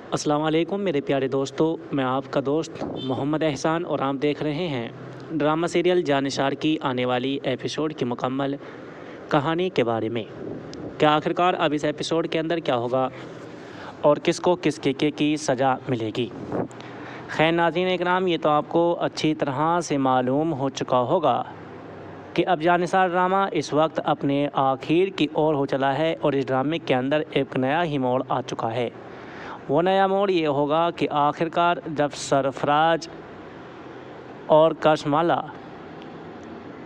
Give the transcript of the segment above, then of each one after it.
अस्सलाम वालेकुम मेरे प्यारे दोस्तों, मैं आपका दोस्त मोहम्मद एहसान और आप देख रहे हैं ड्रामा सीरियल जानिसार की आने वाली एपिसोड की मुकम्मल कहानी के बारे में। क्या आखिरकार अब इस एपिसोड के अंदर क्या होगा और किसको किस की सज़ा मिलेगी। खैर नाज़रीन इकराम, ये तो आपको अच्छी तरह से मालूम हो चुका होगा कि अब जानिसार ड्रामा इस वक्त अपने आखिर की ओर हो चला है और इस ड्रामे के अंदर एक नया ही मोड़ आ चुका है। वो नया मोड़ ये होगा कि आखिरकार जब सरफराज और कशमाला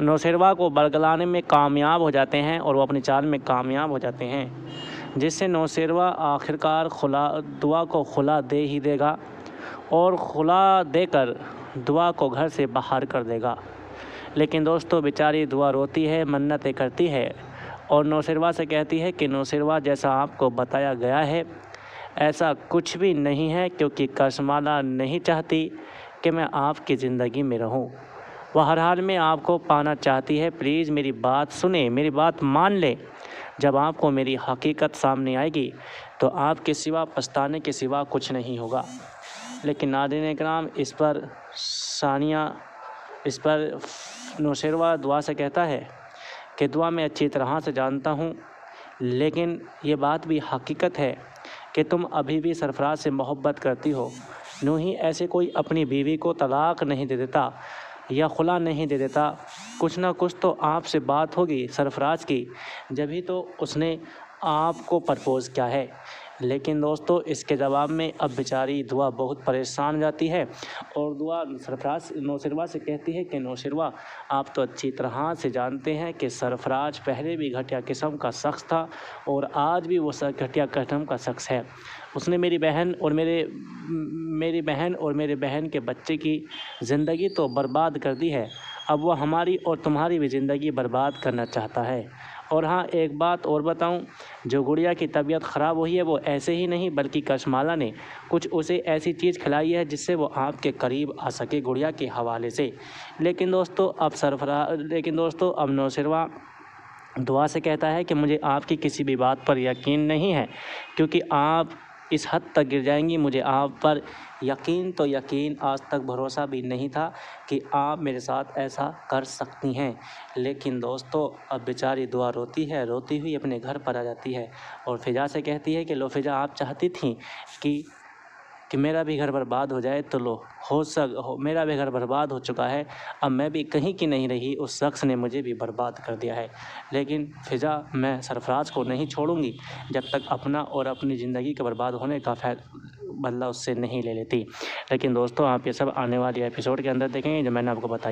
नौशेरवा को बरगलाने में कामयाब हो जाते हैं और वो अपनी चाल में कामयाब हो जाते हैं, जिससे नौशेरवा आखिरकार दुआ को खुला दे ही देगा और खुला देकर दुआ को घर से बाहर कर देगा। लेकिन दोस्तों बेचारी दुआ रोती है, मन्नतें करती है और नौशेरवा से कहती है कि नौशेरवा जैसा आपको बताया गया है ऐसा कुछ भी नहीं है, क्योंकि कशमाला नहीं चाहती कि मैं आपकी ज़िंदगी में रहूं। वह हर हाल में आपको पाना चाहती है। प्लीज़ मेरी बात सुने, मेरी बात मान ले। जब आपको मेरी हकीकत सामने आएगी तो आपके सिवा पछताने के सिवा कुछ नहीं होगा। लेकिन नाज़रीन इकराम, इस पर नौशेरवा दुआ से कहता है कि दुआ मैं अच्छी तरह से जानता हूँ, लेकिन ये बात भी हकीकत है कि तुम अभी भी सरफराज से मोहब्बत करती हो। यूँ ही ऐसे कोई अपनी बीवी को तलाक नहीं दे देता या खुला नहीं दे देता। कुछ ना कुछ तो आपसे बात होगी सरफराज की, जब ही तो उसने आपको प्रपोज़ किया है। लेकिन दोस्तों इसके जवाब में अब बेचारी दुआ बहुत परेशान हो जाती है और दुआ सरफराज नौशेरवा से कहती है कि नौशेरवा, आप तो अच्छी तरह से जानते हैं कि सरफराज पहले भी घटिया किस्म का शख्स था और आज भी वो घटिया किस्म का शख्स है। उसने मेरी बहन और मेरे बहन के बच्चे की ज़िंदगी तो बर्बाद कर दी है, अब वो हमारी और तुम्हारी भी ज़िंदगी बर्बाद करना चाहता है। और हाँ, एक बात और बताऊं, जो गुड़िया की तबीयत ख़राब हुई है वो ऐसे ही नहीं बल्कि कशमाला ने कुछ उसे ऐसी चीज़ खिलाई है जिससे वो आपके करीब आ सके गुड़िया के हवाले से। लेकिन दोस्तों अब नौशेरवा दुआ से कहता है कि मुझे आपकी किसी भी बात पर यकीन नहीं है, क्योंकि आप इस हद तक गिर जाएंगी। मुझे आप पर यकीन तो यकीन, आज तक भरोसा भी नहीं था कि आप मेरे साथ ऐसा कर सकती हैं। लेकिन दोस्तों अब बेचारी दुआ रोती हुई अपने घर पर आ जाती है और फ़िज़ा से कहती है कि लो फ़िज़ा, आप चाहती थी कि मेरा भी घर बर्बाद हो जाए, तो लो मेरा भी घर बर्बाद हो चुका है। अब मैं भी कहीं की नहीं रही, उस शख्स ने मुझे भी बर्बाद कर दिया है। लेकिन फ़िज़ा, मैं सरफराज को नहीं छोड़ूंगी जब तक अपना और अपनी ज़िंदगी के बर्बाद होने का बदला उससे नहीं ले लेती। लेकिन दोस्तों आप ये सब आने वाली एपिसोड के अंदर देखेंगे जो मैंने आपको बताई।